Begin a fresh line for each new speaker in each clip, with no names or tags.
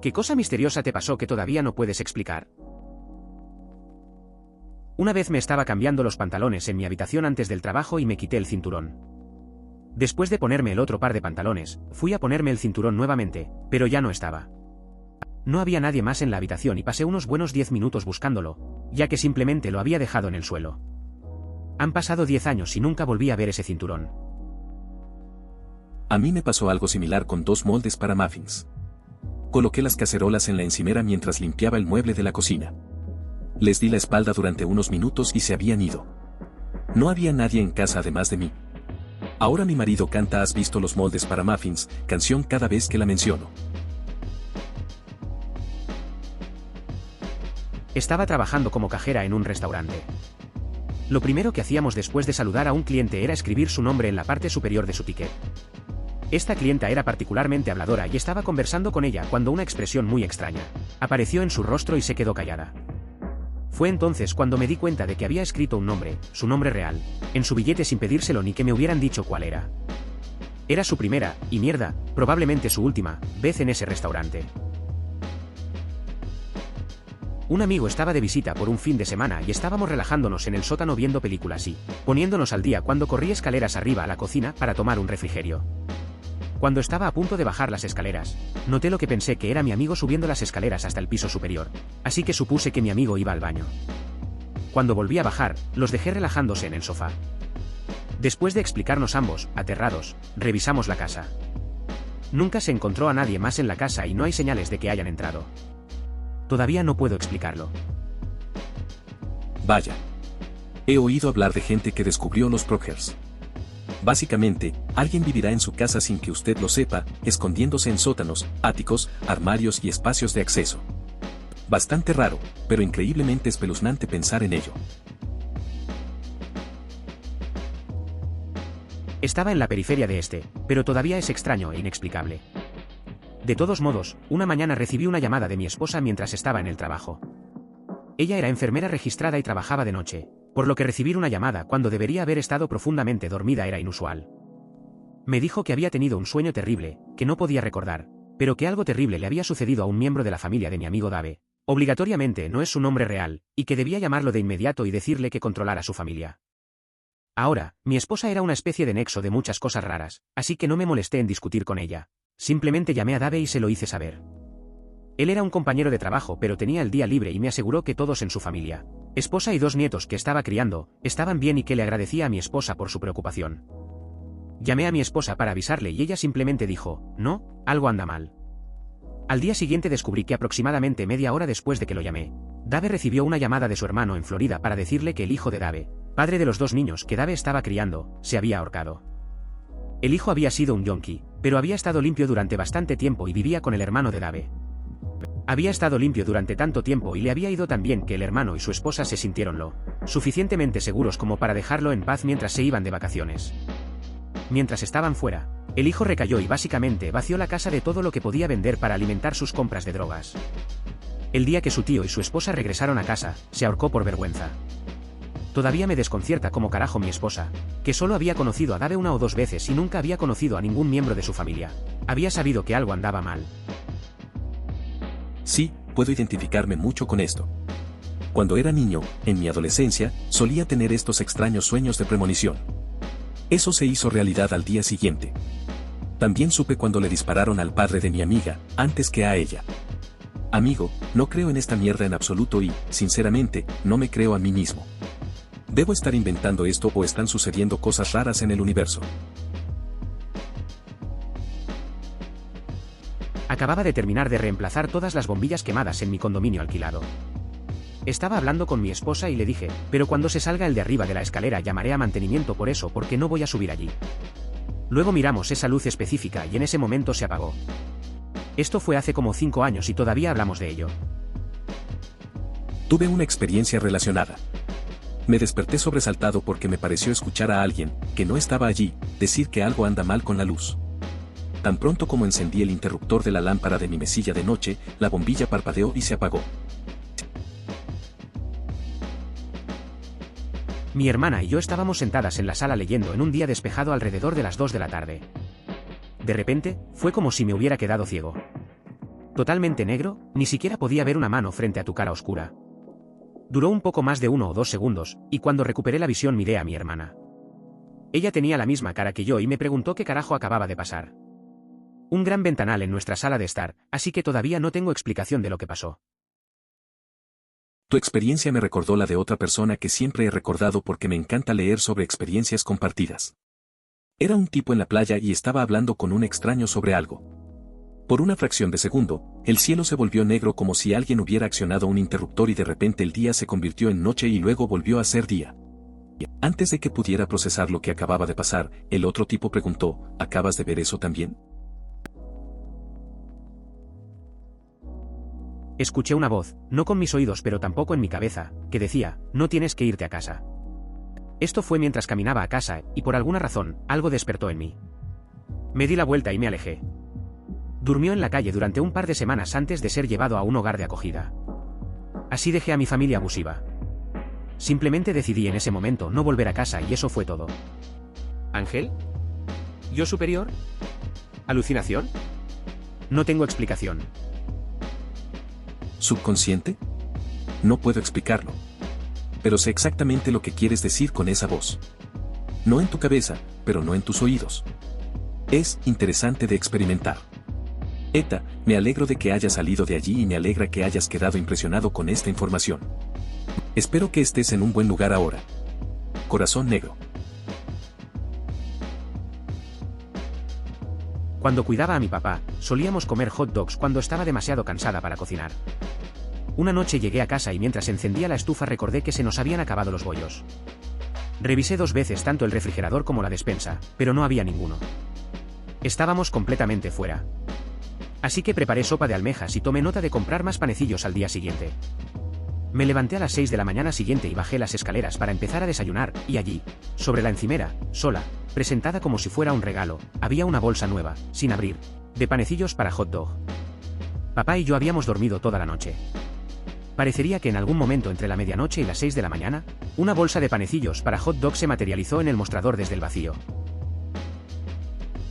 ¿Qué cosa misteriosa te pasó que todavía no puedes explicar? Una vez me estaba cambiando los pantalones en mi habitación antes del trabajo y me quité el cinturón. Después de ponerme el otro par de pantalones, fui a ponerme el cinturón nuevamente, pero ya no estaba. No había nadie más en la habitación y pasé unos buenos 10 minutos buscándolo, ya que simplemente lo había dejado en el suelo. Han pasado 10 años y nunca volví a ver ese cinturón.
A mí me pasó algo similar con 2 moldes para muffins. Coloqué las cacerolas en la encimera mientras limpiaba el mueble de la cocina. Les di la espalda durante unos minutos y se habían ido. No había nadie en casa además de mí. Ahora mi marido canta "¿Has visto los moldes para muffins?", canción cada vez que la menciono.
Estaba trabajando como cajera en un restaurante. Lo primero que hacíamos después de saludar a un cliente era escribir su nombre en la parte superior de su ticket. Esta clienta era particularmente habladora y estaba conversando con ella cuando una expresión muy extraña apareció en su rostro y se quedó callada. Fue entonces cuando me di cuenta de que había escrito un nombre, su nombre real, en su billete sin pedírselo ni que me hubieran dicho cuál era. Era su primera, y mierda, probablemente su última, vez en ese restaurante. Un amigo estaba de visita por un fin de semana y estábamos relajándonos en el sótano viendo películas y poniéndonos al día cuando corrí escaleras arriba a la cocina para tomar un refrigerio. Cuando estaba a punto de bajar las escaleras, noté lo que pensé que era mi amigo subiendo las escaleras hasta el piso superior, así que supuse que mi amigo iba al baño. Cuando volví a bajar, los dejé relajándose en el sofá. Después de explicarnos ambos, aterrados, revisamos la casa. Nunca se encontró a nadie más en la casa y no hay señales de que hayan entrado. Todavía no puedo explicarlo.
Vaya. He oído hablar de gente que descubrió los Proggers. Básicamente, alguien vivirá en su casa sin que usted lo sepa, escondiéndose en sótanos, áticos, armarios y espacios de acceso. Bastante raro, pero increíblemente espeluznante pensar en ello.
Estaba en la periferia de pero todavía es extraño e inexplicable. De todos modos, una mañana recibí una llamada de mi esposa mientras estaba en el trabajo. Ella era enfermera registrada y trabajaba de noche, por lo que recibir una llamada cuando debería haber estado profundamente dormida era inusual. Me dijo que había tenido un sueño terrible, que no podía recordar, pero que algo terrible le había sucedido a un miembro de la familia de mi amigo Dave. Obligatoriamente no es su nombre real, y que debía llamarlo de inmediato y decirle que controlara a su familia. Ahora, mi esposa era una especie de nexo de muchas cosas raras, así que no me molesté en discutir con ella. Simplemente llamé a Dave y se lo hice saber. Él era un compañero de trabajo pero tenía el día libre y me aseguró que todos en su familia, esposa y 2 nietos que estaba criando, estaban bien y que le agradecía a mi esposa por su preocupación. Llamé a mi esposa para avisarle y ella simplemente dijo, no, algo anda mal. Al día siguiente descubrí que aproximadamente media hora después de que lo llamé, Dave recibió una llamada de su hermano en Florida para decirle que el hijo de Dave, padre de los 2 niños que Dave estaba criando, se había ahorcado. El hijo había sido un yonki, pero había estado limpio durante bastante tiempo y vivía con el hermano de Dave. Había estado limpio durante tanto tiempo y le había ido tan bien que el hermano y su esposa se sintieron lo suficientemente seguros como para dejarlo en paz mientras se iban de vacaciones. Mientras estaban fuera, el hijo recayó y básicamente vació la casa de todo lo que podía vender para alimentar sus compras de drogas. El día que su tío y su esposa regresaron a casa, se ahorcó por vergüenza. Todavía me desconcierta como carajo mi esposa, que solo había conocido a Dave 1 o 2 veces y nunca había conocido a ningún miembro de su familia. Había sabido que algo andaba mal.
Sí, puedo identificarme mucho con esto. Cuando era niño, en mi adolescencia, solía tener estos extraños sueños de premonición. Eso se hizo realidad al día siguiente. También supe cuando le dispararon al padre de mi amiga, antes que a ella. Amigo, no creo en esta mierda en absoluto y, sinceramente, no me creo a mí mismo. ¿Debo estar inventando esto o están sucediendo cosas raras en el universo?
Acababa de terminar de reemplazar todas las bombillas quemadas en mi condominio alquilado. Estaba hablando con mi esposa y le dije, pero cuando se salga el de arriba de la escalera llamaré a mantenimiento por eso porque no voy a subir allí. Luego miramos esa luz específica y en ese momento se apagó. Esto fue hace como 5 años y todavía hablamos de ello.
Tuve una experiencia relacionada. Me desperté sobresaltado porque me pareció escuchar a alguien, que no estaba allí, decir que algo anda mal con la luz. Tan pronto como encendí el interruptor de la lámpara de mi mesilla de noche, la bombilla parpadeó y se apagó.
Mi hermana y yo estábamos sentadas en la sala leyendo en un día despejado alrededor de las 2 de la tarde. De repente, fue como si me hubiera quedado ciego. Totalmente negro, ni siquiera podía ver una mano frente a tu cara oscura. Duró un poco más de 1 o 2 segundos, y cuando recuperé la visión miré a mi hermana. Ella tenía la misma cara que yo y me preguntó qué carajo acababa de pasar. Un gran ventanal en nuestra sala de estar, así que todavía no tengo explicación de lo que pasó.
Tu experiencia me recordó la de otra persona que siempre he recordado porque me encanta leer sobre experiencias compartidas. Era un tipo en la playa y estaba hablando con un extraño sobre algo. Por una fracción de segundo, el cielo se volvió negro como si alguien hubiera accionado un interruptor y de repente el día se convirtió en noche y luego volvió a ser día. Antes de que pudiera procesar lo que acababa de pasar, el otro tipo preguntó, ¿acabas de ver eso también?
Escuché una voz, no con mis oídos pero tampoco en mi cabeza, que decía, no tienes que irte a casa. Esto fue mientras caminaba a casa, y por alguna razón, algo despertó en mí. Me di la vuelta y me alejé. Durmió en la calle durante un par de semanas antes de ser llevado a un hogar de acogida. Así dejé a mi familia abusiva. Simplemente decidí en ese momento no volver a casa y eso fue todo. ¿Ángel? ¿Yo superior? ¿Alucinación? No tengo explicación.
¿Subconsciente? No puedo explicarlo. Pero sé exactamente lo que quieres decir con esa voz. No en tu cabeza, pero no en tus oídos. Es interesante de experimentar. Eta, me alegro de que hayas salido de allí y me alegra que hayas quedado impresionado con esta información. Espero que estés en un buen lugar ahora. Corazón negro.
Cuando cuidaba a mi papá, solíamos comer hot dogs cuando estaba demasiado cansada para cocinar. Una noche llegué a casa y mientras encendía la estufa recordé que se nos habían acabado los bollos. Revisé 2 veces tanto el refrigerador como la despensa, pero no había ninguno. Estábamos completamente fuera. Así que preparé sopa de almejas y tomé nota de comprar más panecillos al día siguiente. Me levanté a las 6 de la mañana siguiente y bajé las escaleras para empezar a desayunar, y allí, sobre la encimera, sola, presentada como si fuera un regalo, había una bolsa nueva, sin abrir, de panecillos para hot dog. Papá y yo habíamos dormido toda la noche. Parecería que en algún momento entre la medianoche y las 6 de la mañana, una bolsa de panecillos para hot dog se materializó en el mostrador desde el vacío.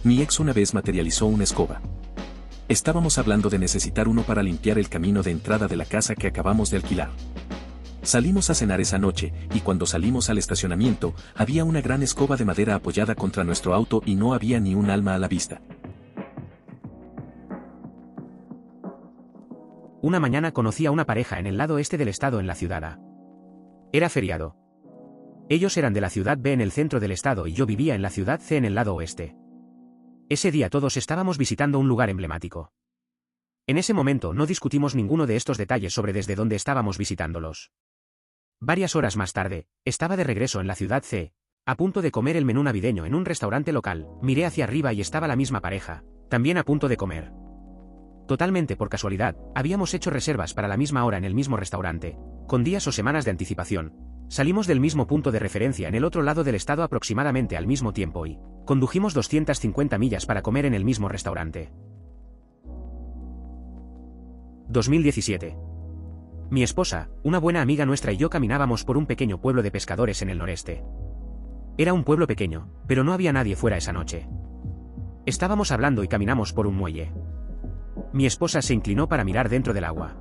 Mi ex una vez materializó una escoba. Estábamos hablando de necesitar uno para limpiar el camino de entrada de la casa que acabamos de alquilar. Salimos a cenar esa noche, y cuando salimos al estacionamiento, había una gran escoba de madera apoyada contra nuestro auto y no había ni un alma a la vista.
Una mañana conocí a una pareja en el lado este del estado en la ciudad A. Era feriado. Ellos eran de la ciudad B en el centro del estado y yo vivía en la ciudad C en el lado oeste. Ese día todos estábamos visitando un lugar emblemático. En ese momento no discutimos ninguno de estos detalles sobre desde dónde estábamos visitándolos. Varias horas más tarde, estaba de regreso en la ciudad C, a punto de comer el menú navideño en un restaurante local, miré hacia arriba y estaba la misma pareja, también a punto de comer. Totalmente por casualidad, habíamos hecho reservas para la misma hora en el mismo restaurante, con días o semanas de anticipación. Salimos del mismo punto de referencia en el otro lado del estado aproximadamente al mismo tiempo y condujimos 250 millas para comer en el mismo restaurante. 2017. Mi esposa, una buena amiga nuestra y yo caminábamos por un pequeño pueblo de pescadores en el noreste. Era un pueblo pequeño, pero no había nadie fuera esa noche. Estábamos hablando y caminamos por un muelle. Mi esposa se inclinó para mirar dentro del agua.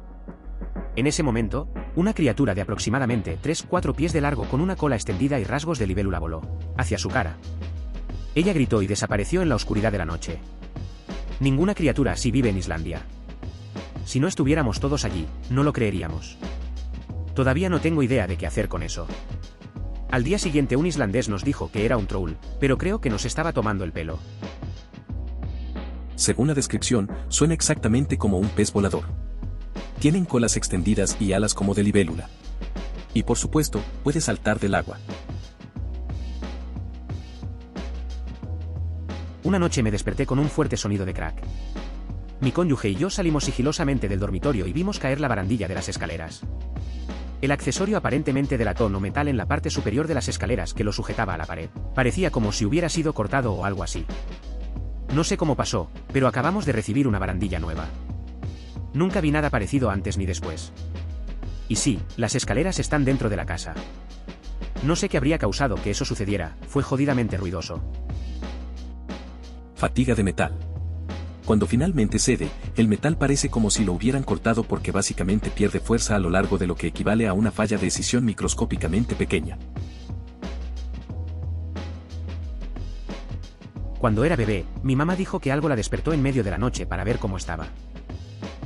En ese momento, una criatura de aproximadamente 3-4 pies de largo con una cola extendida y rasgos de libélula voló hacia su cara. Ella gritó y desapareció en la oscuridad de la noche. Ninguna criatura así vive en Islandia. Si no estuviéramos todos allí, no lo creeríamos. Todavía no tengo idea de qué hacer con eso. Al día siguiente un islandés nos dijo que era un troll, pero creo que nos estaba tomando el pelo.
Según la descripción, suena exactamente como un pez volador. Tienen colas extendidas y alas como de libélula. Y por supuesto, puede saltar del agua.
Una noche me desperté con un fuerte sonido de crack. Mi cónyuge y yo salimos sigilosamente del dormitorio y vimos caer la barandilla de las escaleras. El accesorio aparentemente de latón o metal en la parte superior de las escaleras que lo sujetaba a la pared. Parecía como si hubiera sido cortado o algo así. No sé cómo pasó, pero acabamos de recibir una barandilla nueva. Nunca vi nada parecido antes ni después. Y sí, las escaleras están dentro de la casa. No sé qué habría causado que eso sucediera, fue jodidamente ruidoso.
Fatiga de metal. Cuando finalmente cede, el metal parece como si lo hubieran cortado porque básicamente pierde fuerza a lo largo de lo que equivale a una falla de escisión microscópicamente pequeña.
Cuando era bebé, mi mamá dijo que algo la despertó en medio de la noche para ver cómo estaba.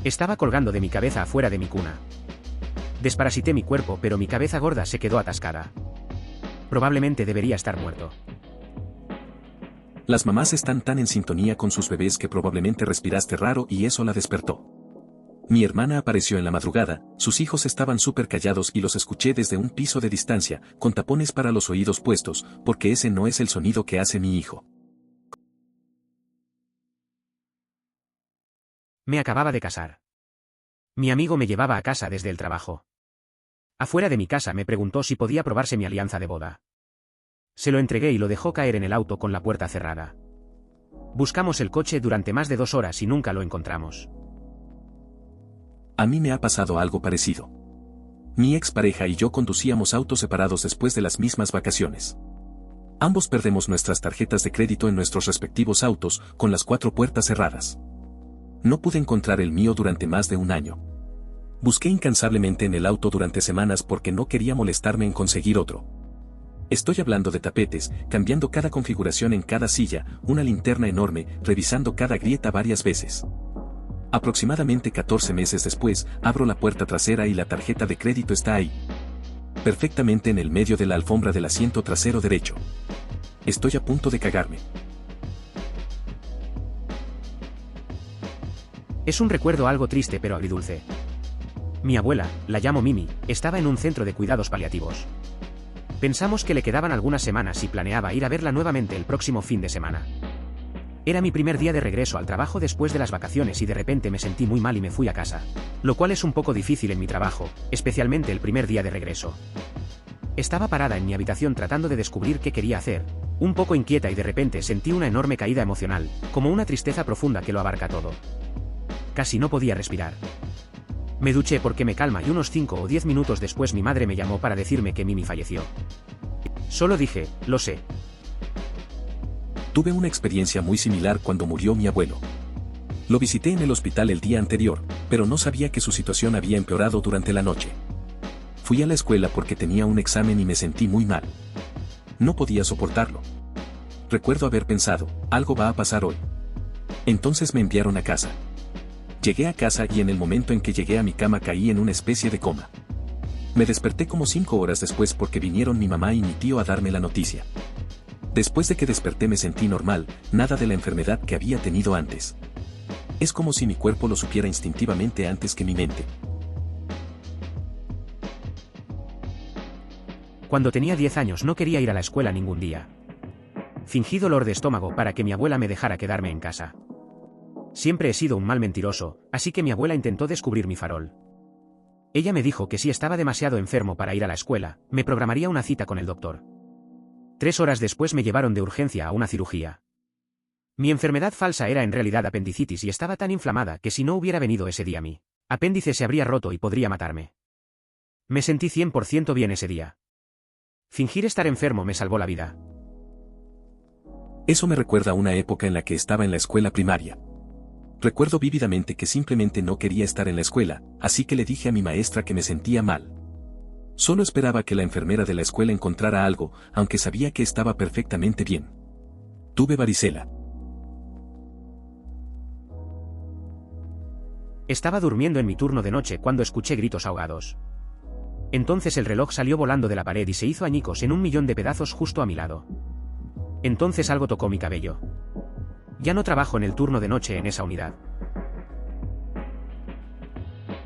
Estaba colgando de mi cabeza afuera de mi cuna. Desparasité mi cuerpo, pero mi cabeza gorda se quedó atascada. Probablemente debería estar muerto.
Las mamás están tan en sintonía con sus bebés que probablemente respiraste raro y eso la despertó. Mi hermana apareció en la madrugada, sus hijos estaban súper callados y los escuché desde un piso de distancia, con tapones para los oídos puestos, porque ese no es el sonido que hace mi hijo.
Me acababa de casar. Mi amigo me llevaba a casa desde el trabajo. Afuera de mi casa me preguntó si podía probarse mi alianza de boda. Se lo entregué y lo dejó caer en el auto con la puerta cerrada. Buscamos el coche durante más de 2 horas y nunca lo encontramos.
A mí me ha pasado algo parecido. Mi expareja y yo conducíamos autos separados después de las mismas vacaciones. Ambos perdemos nuestras tarjetas de crédito en nuestros respectivos autos, con las 4 puertas cerradas. No pude encontrar el mío durante más de un año. Busqué incansablemente en el auto durante semanas porque no quería molestarme en conseguir otro. Estoy hablando de tapetes, cambiando cada configuración en cada silla, una linterna enorme, revisando cada grieta varias veces. Aproximadamente 14 meses después, abro la puerta trasera y la tarjeta de crédito está ahí. Perfectamente en el medio de la alfombra del asiento trasero derecho. Estoy a punto de cagarme.
Es un recuerdo algo triste pero agridulce. Mi abuela, la llamo Mimi, estaba en un centro de cuidados paliativos. Pensamos que le quedaban algunas semanas y planeaba ir a verla nuevamente el próximo fin de semana. Era mi primer día de regreso al trabajo después de las vacaciones y de repente me sentí muy mal y me fui a casa. Lo cual es un poco difícil en mi trabajo, especialmente el primer día de regreso. Estaba parada en mi habitación tratando de descubrir qué quería hacer, un poco inquieta y de repente sentí una enorme caída emocional, como una tristeza profunda que lo abarca todo. Casi no podía respirar. Me duché porque me calma y unos 5 o 10 minutos después mi madre me llamó para decirme que Mimi falleció. Solo dije, lo sé.
Tuve una experiencia muy similar cuando murió mi abuelo. Lo visité en el hospital el día anterior, pero no sabía que su situación había empeorado durante la noche. Fui a la escuela porque tenía un examen y me sentí muy mal. No podía soportarlo. Recuerdo haber pensado, algo va a pasar hoy. Entonces me enviaron a casa. Llegué a casa y en el momento en que llegué a mi cama caí en una especie de coma. Me desperté como 5 horas después porque vinieron mi mamá y mi tío a darme la noticia. Después de que desperté me sentí normal, nada de la enfermedad que había tenido antes. Es como si mi cuerpo lo supiera instintivamente antes que mi mente.
Cuando tenía 10 años no quería ir a la escuela ningún día. Fingí dolor de estómago para que mi abuela me dejara quedarme en casa. Siempre he sido un mal mentiroso, así que mi abuela intentó descubrir mi farol. Ella me dijo que si estaba demasiado enfermo para ir a la escuela, me programaría una cita con el doctor. 3 horas después me llevaron de urgencia a una cirugía. Mi enfermedad falsa era en realidad apendicitis y estaba tan inflamada que si no hubiera venido ese día mi apéndice se habría roto y podría matarme. Me sentí 100% bien ese día. Fingir estar enfermo me salvó la vida.
Eso me recuerda a una época en la que estaba en la escuela primaria. Recuerdo vívidamente que simplemente no quería estar en la escuela, así que le dije a mi maestra que me sentía mal. Solo esperaba que la enfermera de la escuela encontrara algo, aunque sabía que estaba perfectamente bien. Tuve varicela.
Estaba durmiendo en mi turno de noche cuando escuché gritos ahogados. Entonces el reloj salió volando de la pared y se hizo añicos en 1.000.000 de pedazos justo a mi lado. Entonces algo tocó mi cabello. Ya no trabajo en el turno de noche en esa unidad.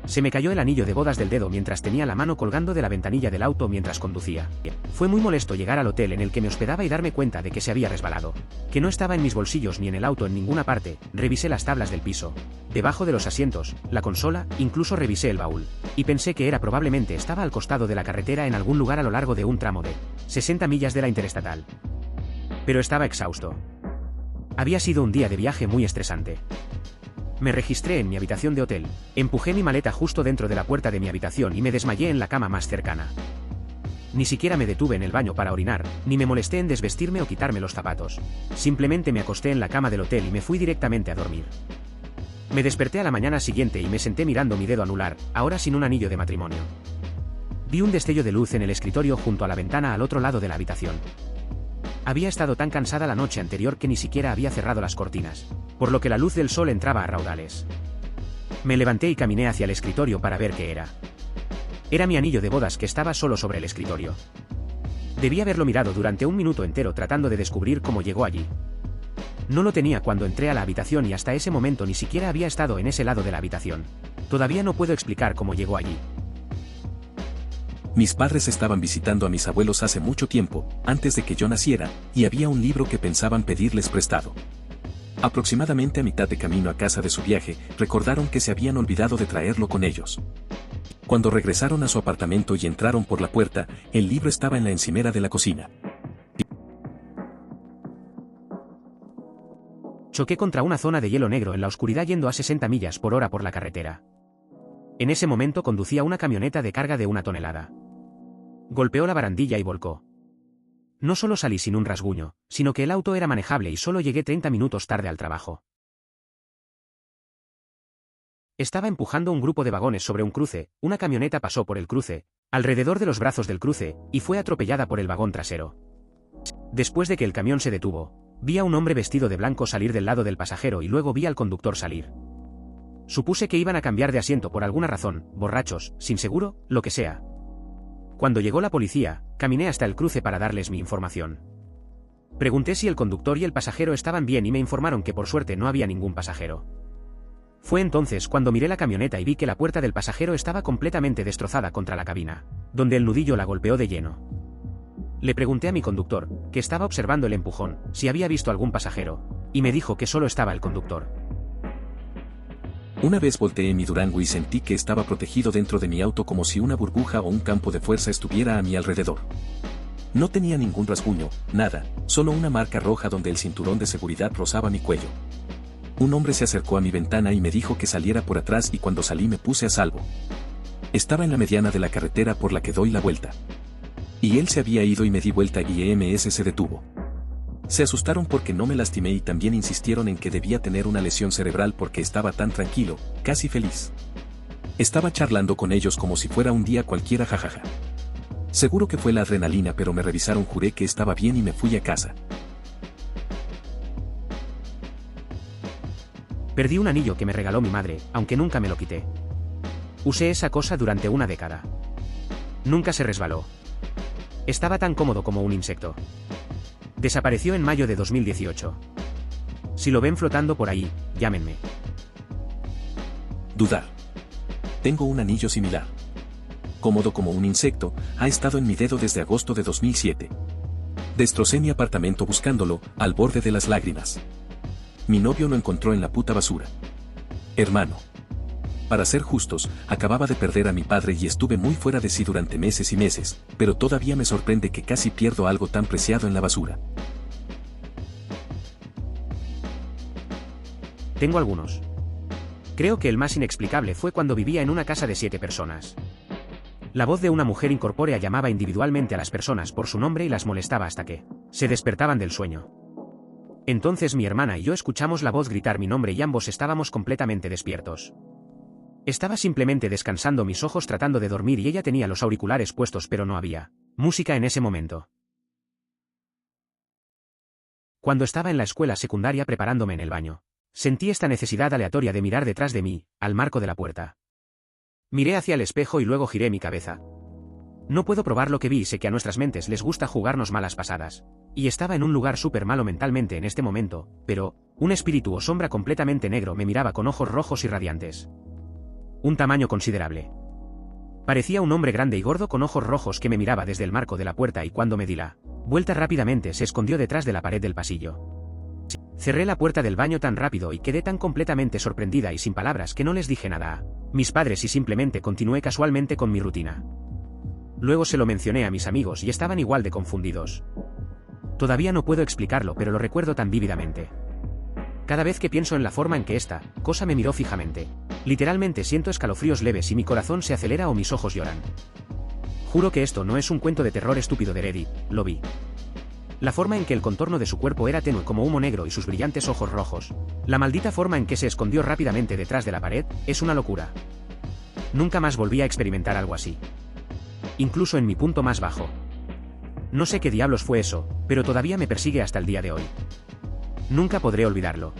Se me cayó el anillo de bodas del dedo mientras tenía la mano colgando de la ventanilla del auto mientras conducía. Fue muy molesto llegar al hotel en el que me hospedaba y darme cuenta de que se había resbalado. Que no estaba en mis bolsillos ni en el auto en ninguna parte. Revisé las tablas del piso, debajo de los asientos, la consola, incluso revisé el baúl. Y pensé que probablemente estaba al costado de la carretera en algún lugar a lo largo de un tramo de 60 millas de la interestatal. Pero estaba exhausto. Había sido un día de viaje muy estresante. Me registré en mi habitación de hotel, empujé mi maleta justo dentro de la puerta de mi habitación y me desmayé en la cama más cercana. Ni siquiera me detuve en el baño para orinar, ni me molesté en desvestirme o quitarme los zapatos. Simplemente me acosté en la cama del hotel y me fui directamente a dormir. Me desperté a la mañana siguiente y me senté mirando mi dedo anular, ahora sin un anillo de matrimonio. Vi un destello de luz en el escritorio junto a la ventana al otro lado de la habitación. Había estado tan cansada la noche anterior que ni siquiera había cerrado las cortinas, por lo que la luz del sol entraba a raudales. Me levanté y caminé hacia el escritorio para ver qué era. Era mi anillo de bodas que estaba solo sobre el escritorio. Debí haberlo mirado durante un minuto entero tratando de descubrir cómo llegó allí. No lo tenía cuando entré a la habitación y hasta ese momento ni siquiera había estado en ese lado de la habitación. Todavía no puedo explicar cómo llegó allí.
Mis padres estaban visitando a mis abuelos hace mucho tiempo, antes de que yo naciera, y había un libro que pensaban pedirles prestado. Aproximadamente a mitad de camino a casa de su viaje, recordaron que se habían olvidado de traerlo con ellos. Cuando regresaron a su apartamento y entraron por la puerta, el libro estaba en la encimera de la cocina.
Choqué contra una zona de hielo negro en la oscuridad yendo a 60 millas por hora por la carretera. En ese momento conducía una camioneta de carga de 1 tonelada. Golpeó la barandilla y volcó. No solo salí sin un rasguño, sino que el auto era manejable y solo llegué 30 minutos tarde al trabajo. Estaba empujando un grupo de vagones sobre un cruce, una camioneta pasó por el cruce, alrededor de los brazos del cruce, y fue atropellada por el vagón trasero. Después de que el camión se detuvo, vi a un hombre vestido de blanco salir del lado del pasajero y luego vi al conductor salir. Supuse que iban a cambiar de asiento por alguna razón, borrachos, sin seguro, lo que sea. Cuando llegó la policía, caminé hasta el cruce para darles mi información. Pregunté si el conductor y el pasajero estaban bien y me informaron que por suerte no había ningún pasajero. Fue entonces cuando miré la camioneta y vi que la puerta del pasajero estaba completamente destrozada contra la cabina, donde el nudillo la golpeó de lleno. Le pregunté a mi conductor, que estaba observando el empujón, si había visto algún pasajero, y me dijo que solo estaba el conductor.
Una vez volteé mi Durango y sentí que estaba protegido dentro de mi auto como si una burbuja o un campo de fuerza estuviera a mi alrededor. No tenía ningún rasguño, nada, solo una marca roja donde el cinturón de seguridad rozaba mi cuello. Un hombre se acercó a mi ventana y me dijo que saliera por atrás y cuando salí me puse a salvo. Estaba en la mediana de la carretera por la que doy la vuelta. Y él se había ido y me di vuelta y EMS se detuvo. Se asustaron porque no me lastimé y también insistieron en que debía tener una lesión cerebral porque estaba tan tranquilo, casi feliz. Estaba charlando con ellos como si fuera un día cualquiera, jajaja. Seguro que fue la adrenalina, pero me revisaron, juré que estaba bien y me fui a casa.
Perdí un anillo que me regaló mi madre, aunque nunca me lo quité. Usé esa cosa durante una década. Nunca se resbaló. Estaba tan cómodo como un insecto. Desapareció en mayo de 2018. Si lo ven flotando por ahí, llámenme.
Dudar. Tengo un anillo similar. Cómodo como un insecto, ha estado en mi dedo desde agosto de 2007. Destrocé mi apartamento buscándolo, al borde de las lágrimas. Mi novio lo encontró en la puta basura. Hermano. Para ser justos, acababa de perder a mi padre y estuve muy fuera de sí durante meses y meses, pero todavía me sorprende que casi pierdo algo tan preciado en la basura.
Tengo algunos. Creo que el más inexplicable fue cuando vivía en una casa de 7 personas. La voz de una mujer incorpórea llamaba individualmente a las personas por su nombre y las molestaba hasta que se despertaban del sueño. Entonces mi hermana y yo escuchamos la voz gritar mi nombre y ambos estábamos completamente despiertos. Estaba simplemente descansando mis ojos tratando de dormir y ella tenía los auriculares puestos pero no había música en ese momento. Cuando estaba en la escuela secundaria preparándome en el baño, sentí esta necesidad aleatoria de mirar detrás de mí, al marco de la puerta. Miré hacia el espejo y luego giré mi cabeza. No puedo probar lo que vi y sé que a nuestras mentes les gusta jugarnos malas pasadas. Y estaba en un lugar súper malo mentalmente en este momento, pero un espíritu o sombra completamente negro me miraba con ojos rojos y radiantes. Un tamaño considerable. Parecía un hombre grande y gordo con ojos rojos que me miraba desde el marco de la puerta y cuando me di la vuelta rápidamente se escondió detrás de la pared del pasillo. Cerré la puerta del baño tan rápido y quedé tan completamente sorprendida y sin palabras que no les dije nada a mis padres y simplemente continué casualmente con mi rutina. Luego se lo mencioné a mis amigos y estaban igual de confundidos. Todavía no puedo explicarlo, pero lo recuerdo tan vívidamente. Cada vez que pienso en la forma en que esta cosa me miró fijamente, literalmente siento escalofríos leves y mi corazón se acelera o mis ojos lloran. Juro que esto no es un cuento de terror estúpido de Reddit, lo vi. La forma en que el contorno de su cuerpo era tenue como humo negro y sus brillantes ojos rojos. La maldita forma en que se escondió rápidamente detrás de la pared, es una locura. Nunca más volví a experimentar algo así. Incluso en mi punto más bajo. No sé qué diablos fue eso, pero todavía me persigue hasta el día de hoy. Nunca podré olvidarlo.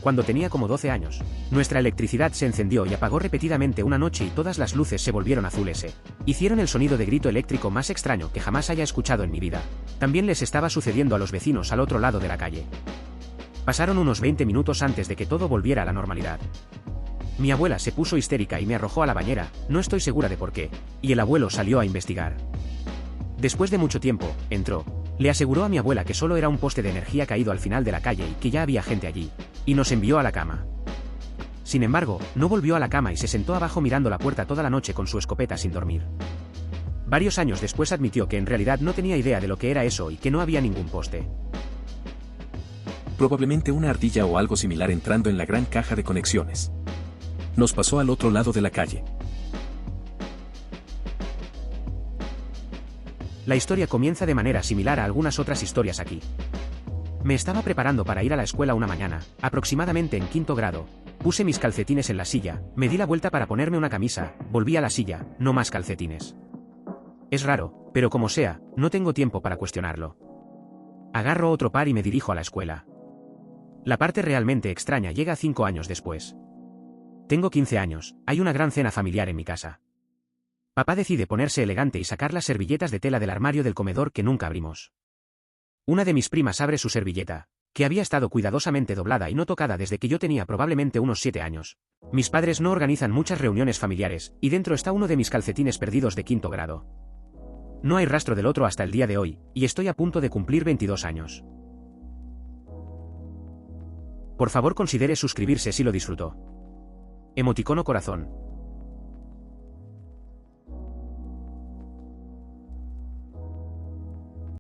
Cuando tenía como 12 años, nuestra electricidad se encendió y apagó repetidamente una noche y todas las luces se volvieron azules. Hicieron el sonido de grito eléctrico más extraño que jamás haya escuchado en mi vida. También les estaba sucediendo a los vecinos al otro lado de la calle. Pasaron unos 20 minutos antes de que todo volviera a la normalidad. Mi abuela se puso histérica y me arrojó a la bañera, no estoy segura de por qué, y el abuelo salió a investigar. Después de mucho tiempo, entró. Le aseguró a mi abuela que solo era un poste de energía caído al final de la calle y que ya había gente allí, y nos envió a la cama. Sin embargo, no volvió a la cama y se sentó abajo mirando la puerta toda la noche con su escopeta sin dormir. Varios años después admitió que en realidad no tenía idea de lo que era eso y que no había ningún poste.
Probablemente una ardilla o algo similar entrando en la gran caja de conexiones. Nos pasó al otro lado de la calle.
La historia comienza de manera similar a algunas otras historias aquí. Me estaba preparando para ir a la escuela una mañana, aproximadamente en 5º grado. Puse mis calcetines en la silla, me di la vuelta para ponerme una camisa, volví a la silla, no más calcetines. Es raro, pero como sea, no tengo tiempo para cuestionarlo. Agarro otro par y me dirijo a la escuela. La parte realmente extraña llega 5 años después. Tengo 15 años, hay una gran cena familiar en mi casa. Papá decide ponerse elegante y sacar las servilletas de tela del armario del comedor que nunca abrimos. Una de mis primas abre su servilleta, que había estado cuidadosamente doblada y no tocada desde que yo tenía probablemente unos 7 años. Mis padres no organizan muchas reuniones familiares, y dentro está uno de mis calcetines perdidos de 5º grado. No hay rastro del otro hasta el día de hoy, y estoy a punto de cumplir 22 años. Por favor considere suscribirse si lo disfrutó. Emoticono corazón.